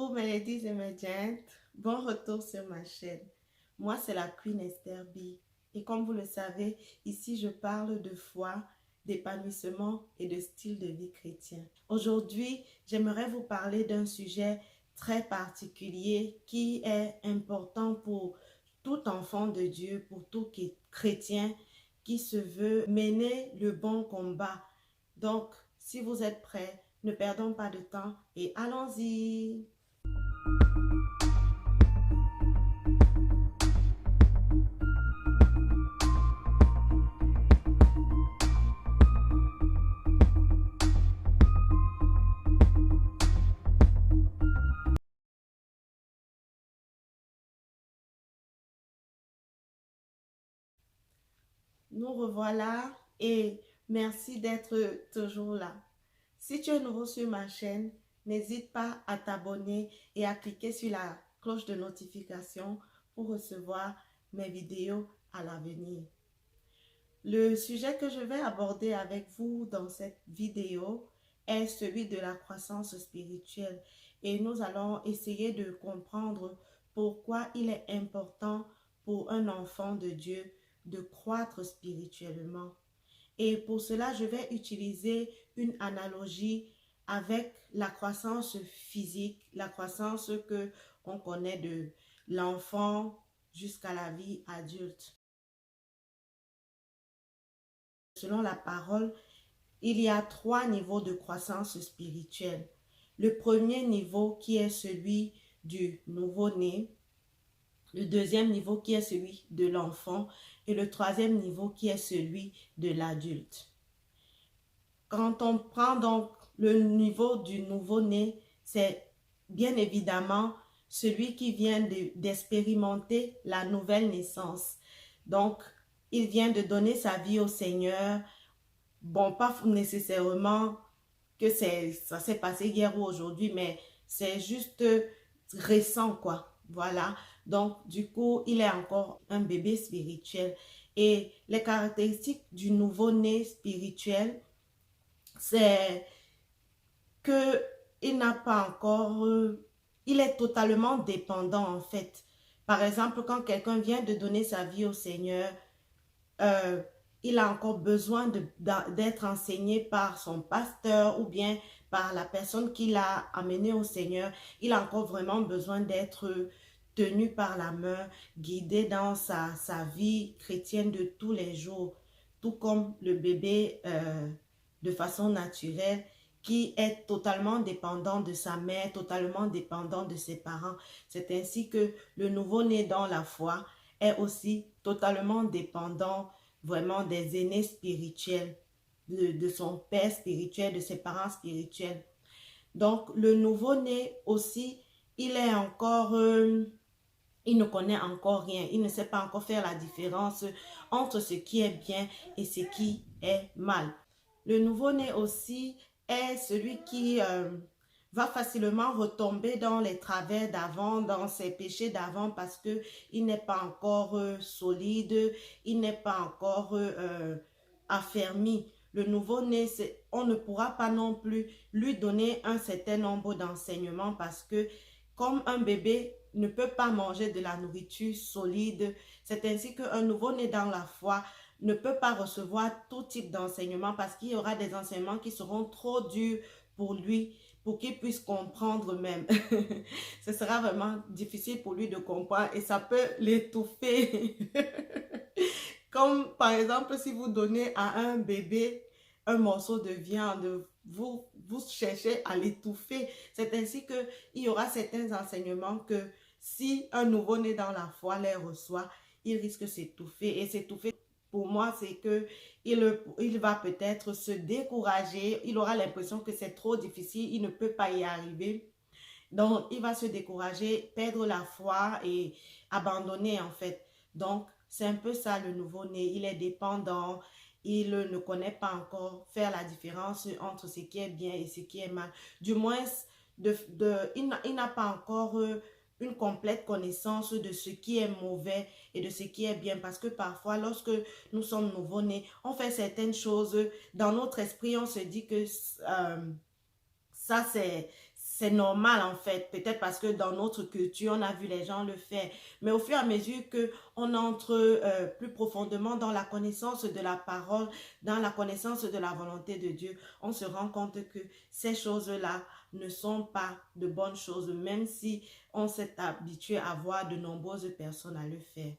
Bonjour mes ladies et mes gents, bon retour sur ma chaîne. Moi c'est la Queen Esther B et comme vous le savez, ici je parle de foi, d'épanouissement et de style de vie chrétien. Aujourd'hui, j'aimerais vous parler d'un sujet très particulier qui est important pour tout enfant de Dieu, pour tout chrétien qui se veut mener le bon combat. Donc, si vous êtes prêts, ne perdons pas de temps et allons-y. Nous revoilà et merci d'être toujours là. Si tu es nouveau sur ma chaîne, n'hésite pas à t'abonner et à cliquer sur la cloche de notification pour recevoir mes vidéos à l'avenir. Le sujet que je vais aborder avec vous dans cette vidéo est celui de la croissance spirituelle et nous allons essayer de comprendre pourquoi il est important pour un enfant de Dieu de croître spirituellement. Et pour cela, je vais utiliser une analogie avec la croissance physique, la croissance que on connaît de l'enfant jusqu'à la vie adulte. Selon la parole, il y a 3 niveaux de croissance spirituelle. Le premier niveau qui est celui du nouveau-né, le deuxième niveau qui est celui de l'enfant et le troisième niveau qui est celui de l'adulte. Quand on prend donc le niveau du nouveau-né, c'est bien évidemment celui qui vient d'expérimenter la nouvelle naissance. Donc, il vient de donner sa vie au Seigneur. Bon, pas nécessairement que ça s'est passé hier ou aujourd'hui, mais c'est juste récent, quoi. Voilà. Donc, du coup, il est encore un bébé spirituel. Et les caractéristiques du nouveau-né spirituel, c'est que il n'a pas encore, il est totalement dépendant en fait. Par exemple, quand quelqu'un vient de donner sa vie au Seigneur, euh, il a encore besoin d'être enseigné par son pasteur ou bien par la personne qui l'a amené au Seigneur. Il a encore vraiment besoin d'être tenu par la main, guidé dans sa vie chrétienne de tous les jours, tout comme le bébé de façon naturelle qui est totalement dépendant de sa mère, totalement dépendant de ses parents. C'est ainsi que le nouveau-né dans la foi est aussi totalement dépendant vraiment des aînés spirituels, de son père spirituel, de ses parents spirituels. Donc, le nouveau-né aussi, il est encore, il ne connaît encore rien, il ne sait pas encore faire la différence entre ce qui est bien et ce qui est mal. Le nouveau-né aussi est celui qui va facilement retomber dans les travers d'avant, dans ses péchés d'avant parce que il n'est pas encore solide, il n'est pas encore affermi. Le nouveau-né, on ne pourra pas non plus lui donner un certain nombre d'enseignements parce que comme un bébé ne peut pas manger de la nourriture solide, c'est ainsi qu'un nouveau-né dans la foi ne peut pas recevoir tout type d'enseignement parce qu'il y aura des enseignements qui seront trop durs pour lui, pour qu'il puisse comprendre même. Ce sera vraiment difficile pour lui de comprendre et ça peut l'étouffer. Comme par exemple, si vous donnez à un bébé un morceau de viande, vous cherchez à l'étouffer. C'est ainsi qu'il y aura certains enseignements que si un nouveau-né dans la foi les reçoit, il risque de s'étouffer. Et s'étouffer, pour moi, c'est que il va peut-être se décourager. Il aura l'impression que c'est trop difficile, il ne peut pas y arriver. Donc, il va se décourager, perdre la foi et abandonner en fait. Donc, c'est un peu ça le nouveau-né. Il est dépendant, il ne connaît pas encore faire la différence entre ce qui est bien et ce qui est mal. Du moins, il n'a pas encore une complète connaissance de ce qui est mauvais et de ce qui est bien. Parce que parfois, lorsque nous sommes nouveau-nés, on fait certaines choses. Dans notre esprit, on se dit que ça, c'est normal en fait, peut-être parce que dans notre culture, on a vu les gens le faire. Mais au fur et à mesure qu'on entre plus profondément dans la connaissance de la parole, dans la connaissance de la volonté de Dieu, on se rend compte que ces choses-là ne sont pas de bonnes choses, même si on s'est habitué à voir de nombreuses personnes à le faire.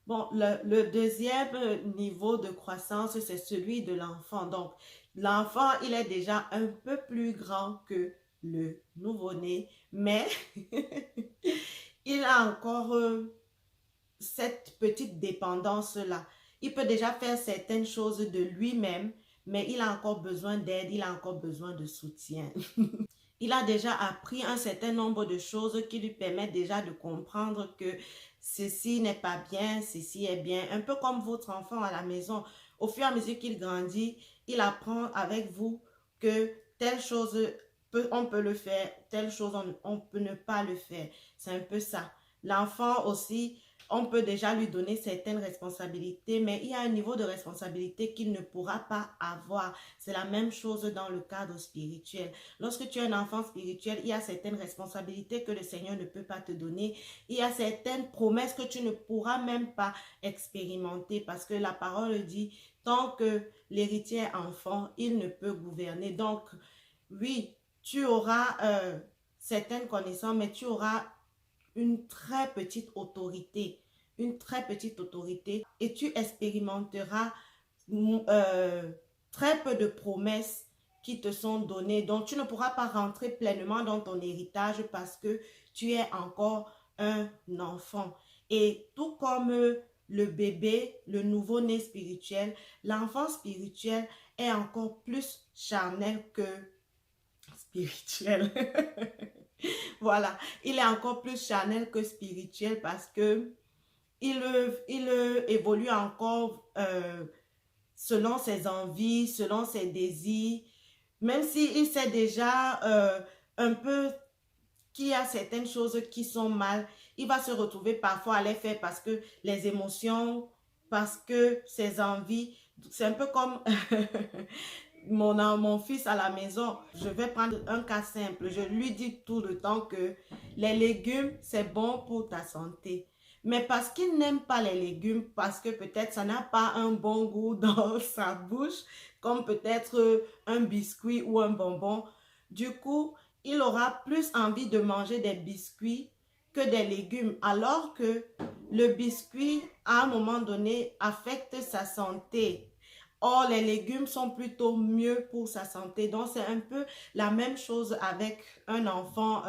Bon, le deuxième niveau de croissance, c'est celui de l'enfant. Donc, l'enfant, il est déjà un peu plus grand que le nouveau-né, mais il a encore cette petite dépendance-là. Il peut déjà faire certaines choses de lui-même, mais il a encore besoin d'aide, il a encore besoin de soutien. Il a déjà appris un certain nombre de choses qui lui permettent déjà de comprendre que ceci n'est pas bien, ceci est bien. Un peu comme votre enfant à la maison. Au fur et à mesure qu'il grandit, il apprend avec vous que telle chose, on peut le faire, telle chose, on peut ne pas le faire. C'est un peu ça. L'enfant aussi, on peut déjà lui donner certaines responsabilités, mais il y a un niveau de responsabilité qu'il ne pourra pas avoir. C'est la même chose dans le cadre spirituel. Lorsque tu es un enfant spirituel, il y a certaines responsabilités que le Seigneur ne peut pas te donner. Il y a certaines promesses que tu ne pourras même pas expérimenter parce que la parole dit, tant que l'héritier est enfant, il ne peut gouverner. Donc, oui, tu auras certaines connaissances, mais tu auras une très petite autorité, et tu expérimenteras très peu de promesses qui te sont données. Donc, tu ne pourras pas rentrer pleinement dans ton héritage parce que tu es encore un enfant. Et tout comme le bébé, le nouveau-né spirituel, l'enfant spirituel est encore plus charnel que spirituel. Voilà, il est encore plus charnel que spirituel parce que il évolue encore selon ses envies, selon ses désirs, même s'il sait déjà un peu qu'il y a certaines choses qui sont mal, il va se retrouver parfois à les faire parce que les émotions, parce que ses envies, c'est un peu comme mon fils à la maison. Je vais prendre un cas simple. Je lui dis tout le temps que les légumes, c'est bon pour ta santé. Mais parce qu'il n'aime pas les légumes, parce que peut-être ça n'a pas un bon goût dans sa bouche, comme peut-être un biscuit ou un bonbon, du coup, il aura plus envie de manger des biscuits que des légumes, alors que le biscuit, à un moment donné, affecte sa santé. Or, les légumes sont plutôt mieux pour sa santé. Donc, c'est un peu la même chose avec un enfant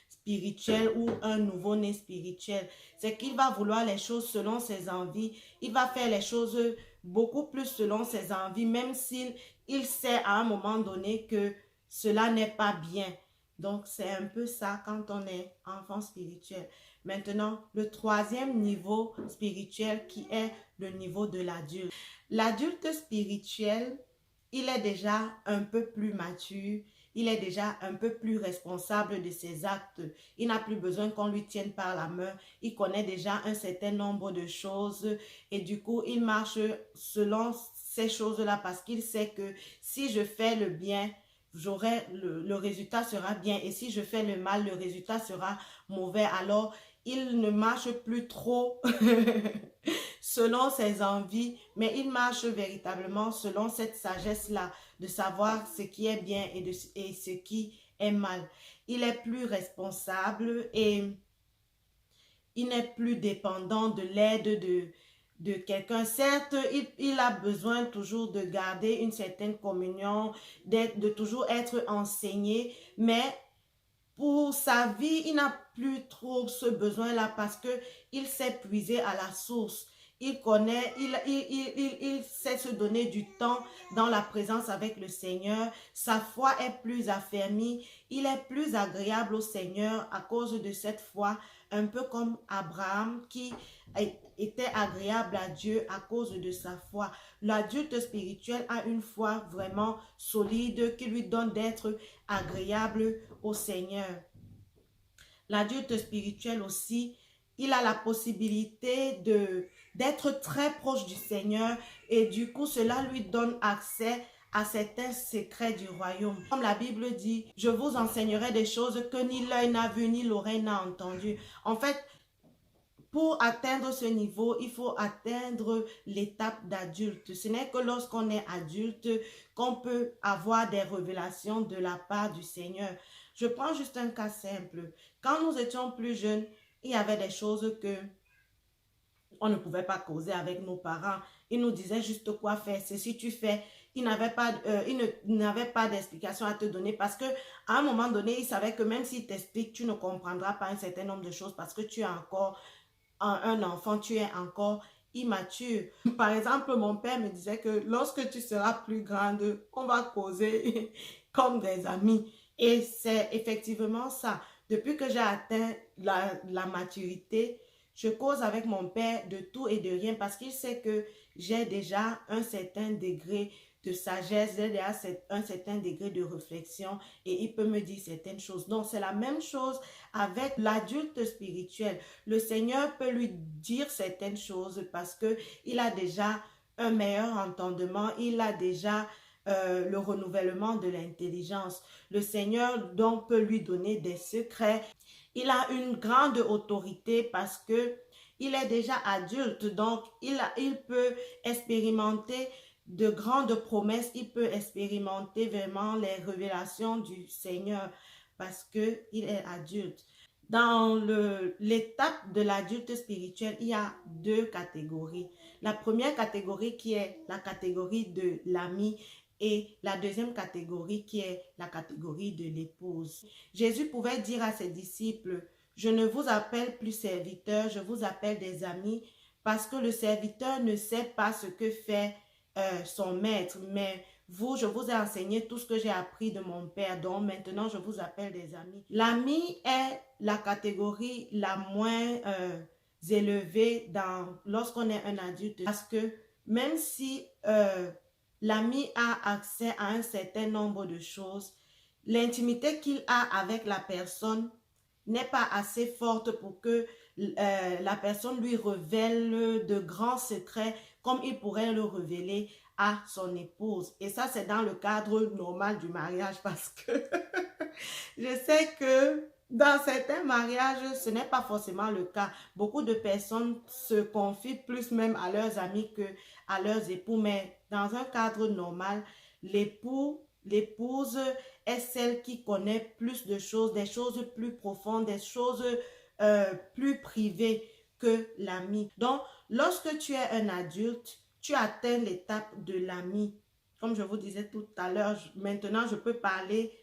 spirituel ou un nouveau-né spirituel. C'est qu'il va vouloir les choses selon ses envies. Il va faire les choses beaucoup plus selon ses envies, même s'il sait à un moment donné que cela n'est pas bien. Donc, c'est un peu ça quand on est enfant spirituel. Maintenant, le troisième niveau spirituel qui est le niveau de l'adulte. L'adulte spirituel, il est déjà un peu plus mature, il est déjà un peu plus responsable de ses actes. Il n'a plus besoin qu'on lui tienne par la main. Il connaît déjà un certain nombre de choses et du coup, il marche selon ces choses-là parce qu'il sait que si je fais le bien, le résultat sera bien et si je fais le mal, le résultat sera mauvais. Alors, il ne marche plus trop selon ses envies, mais il marche véritablement selon cette sagesse-là, de savoir ce qui est bien et ce qui est mal. Il est plus responsable et il n'est plus dépendant de l'aide de quelqu'un. Certes, il a besoin toujours de garder une certaine communion, de toujours être enseigné, mais pour sa vie, il n'a plus trop ce besoin-là parce qu'il s'est puisé à la source. Il connaît, il sait se donner du temps dans la présence avec le Seigneur. Sa foi est plus affermie. Il est plus agréable au Seigneur à cause de cette foi, un peu comme Abraham qui était agréable à Dieu à cause de sa foi. L'adulte spirituel a une foi vraiment solide qui lui donne d'être agréable au Seigneur. L'adulte spirituel aussi, il a la possibilité d'être très proche du Seigneur et du coup, cela lui donne accès à certains secrets du royaume. Comme la Bible dit, je vous enseignerai des choses que ni l'œil n'a vu, ni l'oreille n'a entendu. En fait, pour atteindre ce niveau, il faut atteindre l'étape d'adulte. Ce n'est que lorsqu'on est adulte qu'on peut avoir des révélations de la part du Seigneur. Je prends juste un cas simple. Quand nous étions plus jeunes, il y avait des choses que on ne pouvait pas causer avec nos parents. Ils nous disaient juste quoi faire. C'est si tu fais, ils n'avaient pas d'explication à te donner parce que à un moment donné, ils savaient que même s'ils t'expliquent, tu ne comprendras pas un certain nombre de choses parce que tu es encore un enfant, tu es encore immature. Par exemple, mon père me disait que lorsque tu seras plus grande, on va causer comme des amis. Et c'est effectivement ça. Depuis que j'ai atteint la maturité, je cause avec mon père de tout et de rien parce qu'il sait que j'ai déjà un certain degré de sagesse, j'ai déjà un certain degré de réflexion et il peut me dire certaines choses. Donc, c'est la même chose avec l'adulte spirituel. Le Seigneur peut lui dire certaines choses parce qu'il a déjà un meilleur entendement, il a déjà le renouvellement de l'intelligence. Le Seigneur donc peut lui donner des secrets. Il a une grande autorité parce que il est déjà adulte, donc il peut expérimenter de grandes promesses, il peut expérimenter vraiment les révélations du Seigneur parce qu'il est adulte. Dans l'étape de l'adulte spirituel, il y a deux catégories. La première catégorie qui est la catégorie de l'ami et la deuxième catégorie qui est la catégorie de l'épouse. Jésus pouvait dire à ses disciples, je ne vous appelle plus serviteurs, je vous appelle des amis parce que le serviteur ne sait pas ce que fait son maître, mais vous, je vous ai enseigné tout ce que j'ai appris de mon père, donc maintenant je vous appelle des amis. L'ami est la catégorie la moins élevée lorsqu'on est un adulte, parce que même si l'ami a accès à un certain nombre de choses, l'intimité qu'il a avec la personne n'est pas assez forte pour que la personne lui révèle de grands secrets comme il pourrait le révéler à son épouse. Et ça, c'est dans le cadre normal du mariage parce que je sais que dans certains mariages, ce n'est pas forcément le cas. Beaucoup de personnes se confient plus même à leurs amis que à leurs époux, mais dans un cadre normal, l'épouse est celle qui connaît plus de choses, des choses plus profondes, des choses plus privées que l'ami. Donc, lorsque tu es un adulte, tu atteins l'étape de l'ami. Comme je vous disais tout à l'heure, maintenant je peux parler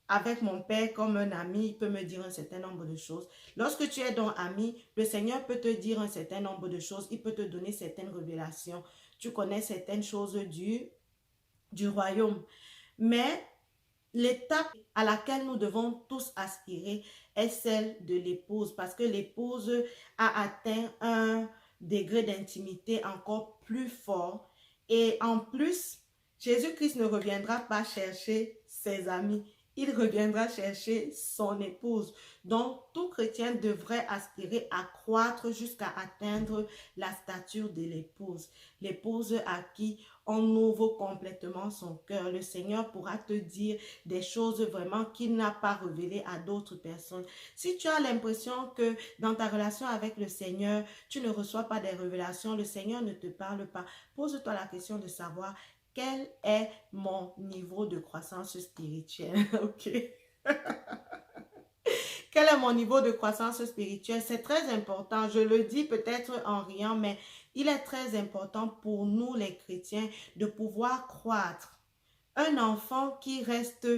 avec mon père comme un ami, il peut me dire un certain nombre de choses. Lorsque tu es donc ami, le Seigneur peut te dire un certain nombre de choses, il peut te donner certaines révélations. Tu connais certaines choses du royaume. Mais l'étape à laquelle nous devons tous aspirer est celle de l'épouse parce que l'épouse a atteint un degré d'intimité encore plus fort. Et en plus, Jésus-Christ ne reviendra pas chercher ses amis, il reviendra chercher son épouse. Donc, tout chrétien devrait aspirer à croître jusqu'à atteindre la stature de l'épouse. L'épouse à qui on ouvre complètement son cœur. Le Seigneur pourra te dire des choses vraiment qu'il n'a pas révélées à d'autres personnes. Si tu as l'impression que dans ta relation avec le Seigneur, tu ne reçois pas des révélations, le Seigneur ne te parle pas, pose-toi la question de savoir quel est mon niveau de croissance spirituelle. Ok. Quel est mon niveau de croissance spirituelle? C'est très important. Je le dis peut-être en riant, mais il est très important pour nous les chrétiens de pouvoir croître. Un enfant qui reste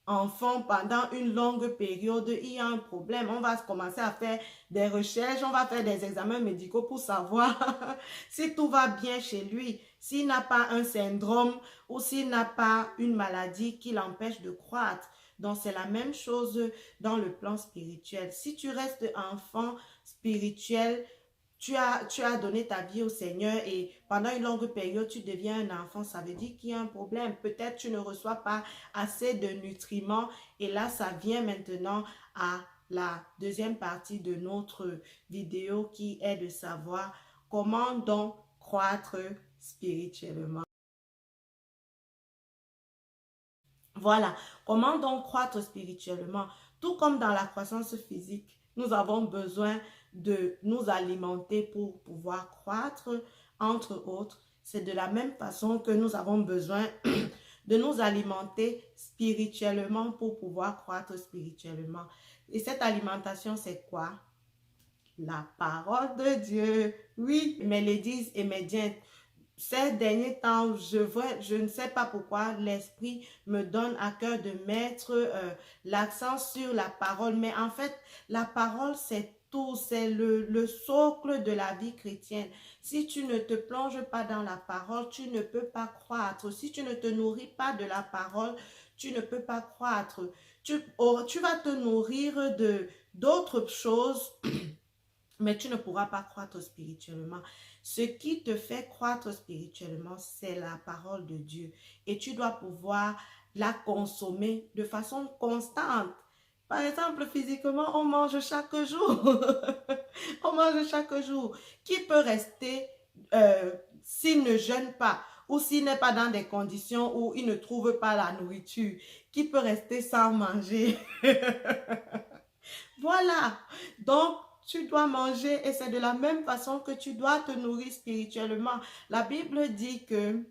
enfant pendant une longue période, il y a un problème. On va commencer à faire des recherches, on va faire des examens médicaux pour savoir si tout va bien chez lui, s'il n'a pas un syndrome ou s'il n'a pas une maladie qui l'empêche de croître. Donc, c'est la même chose dans le plan spirituel. Si tu restes enfant spirituel, tu as donné ta vie au Seigneur et pendant une longue période, tu deviens un enfant, ça veut dire qu'il y a un problème. Peut-être tu ne reçois pas assez de nutriments et là, ça vient maintenant à la deuxième partie de notre vidéo qui est de savoir comment donc croître spirituellement. Voilà, comment donc croître spirituellement? Tout comme dans la croissance physique, nous avons besoin de nous alimenter pour pouvoir croître, entre autres. C'est de la même façon que nous avons besoin de nous alimenter spirituellement pour pouvoir croître spirituellement. Et cette alimentation, c'est quoi? La parole de Dieu. Oui, mes ladies et mes gents, ces derniers temps, je ne sais pas pourquoi l'Esprit me donne à cœur de mettre l'accent sur la parole. Mais en fait, la parole, c'est tout, c'est le socle de la vie chrétienne. Si tu ne te plonges pas dans la parole, tu ne peux pas croître. Si tu ne te nourris pas de la parole, tu ne peux pas croître. Tu vas te nourrir de d'autres choses, mais tu ne pourras pas croître spirituellement. Ce qui te fait croître spirituellement, c'est la parole de Dieu. Et tu dois pouvoir la consommer de façon constante. Par exemple, physiquement, on mange chaque jour. On mange chaque jour. Qui peut rester s'il ne jeûne pas ou s'il n'est pas dans des conditions où il ne trouve pas la nourriture? Qui peut rester sans manger? Voilà. Donc, tu dois manger et c'est de la même façon que tu dois te nourrir spirituellement. La Bible dit que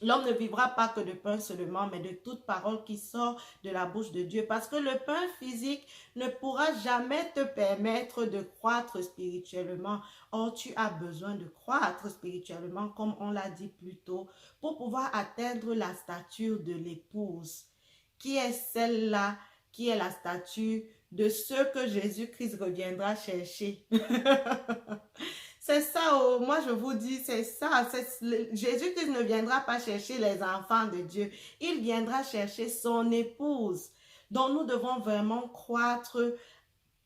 l'homme ne vivra pas que de pain seulement, mais de toute parole qui sort de la bouche de Dieu. Parce que le pain physique ne pourra jamais te permettre de croître spirituellement. Or, tu as besoin de croître spirituellement, comme on l'a dit plus tôt, pour pouvoir atteindre la stature de l'épouse, qui est celle-là, qui est la stature de ceux que Jésus-Christ reviendra chercher. C'est ça, oh, moi je vous dis, c'est ça. Jésus-Christ ne viendra pas chercher les enfants de Dieu. Il viendra chercher son épouse. Donc nous devons vraiment croître,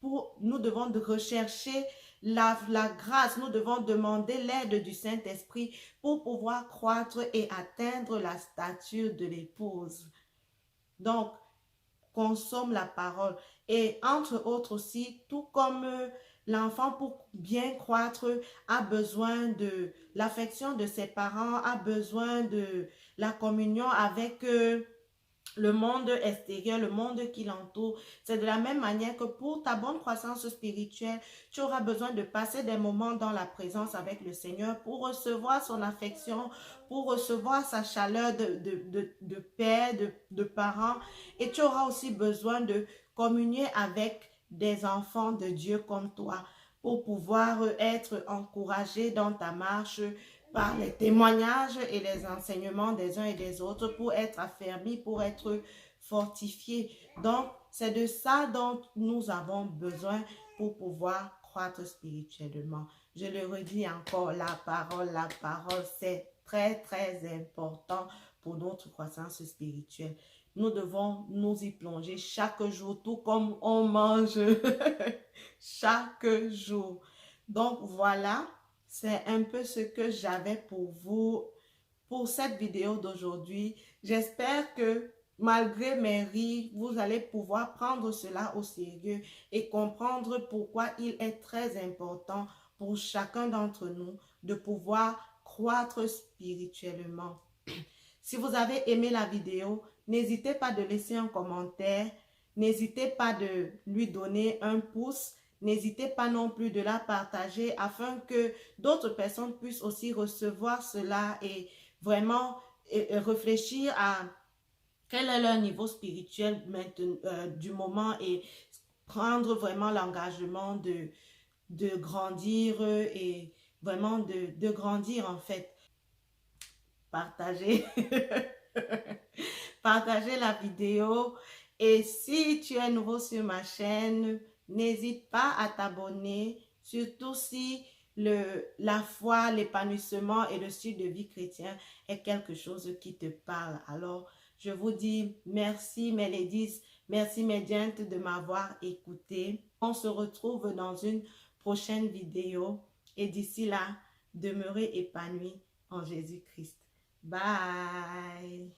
nous devons rechercher la grâce. Nous devons demander l'aide du Saint-Esprit pour pouvoir croître et atteindre la stature de l'épouse. Donc, consomme la parole. Et entre autres aussi, tout comme l'enfant pour bien croître a besoin de l'affection de ses parents, a besoin de la communion avec le monde extérieur, le monde qui l'entoure. C'est de la même manière que pour ta bonne croissance spirituelle, tu auras besoin de passer des moments dans la présence avec le Seigneur pour recevoir son affection, pour recevoir sa chaleur de père, de parents. Et tu auras aussi besoin de communier avec des enfants de Dieu comme toi pour pouvoir être encouragé dans ta marche par les témoignages et les enseignements des uns et des autres pour être affermis, pour être fortifiés. Donc, c'est de ça dont nous avons besoin pour pouvoir croître spirituellement. Je le redis encore, la parole, c'est très, très important pour notre croissance spirituelle. Nous devons nous y plonger chaque jour, tout comme on mange chaque jour. Donc, voilà. C'est un peu ce que j'avais pour vous pour cette vidéo d'aujourd'hui. J'espère que malgré mes rires, vous allez pouvoir prendre cela au sérieux et comprendre pourquoi il est très important pour chacun d'entre nous de pouvoir croître spirituellement. Si vous avez aimé la vidéo, n'hésitez pas de laisser un commentaire, n'hésitez pas de lui donner un pouce. N'hésitez pas non plus de la partager afin que d'autres personnes puissent aussi recevoir cela et vraiment réfléchir à quel est leur niveau spirituel maintenant, du moment et prendre vraiment l'engagement de grandir et vraiment de grandir en fait. Partagez, partagez la vidéo et si tu es nouveau sur ma chaîne, n'hésite pas à t'abonner, surtout si la foi, l'épanouissement et le style de vie chrétien est quelque chose qui te parle. Alors, je vous dis merci mes ladies, merci mes gents de m'avoir écouté. On se retrouve dans une prochaine vidéo et d'ici là, demeurez épanouis en Jésus-Christ. Bye!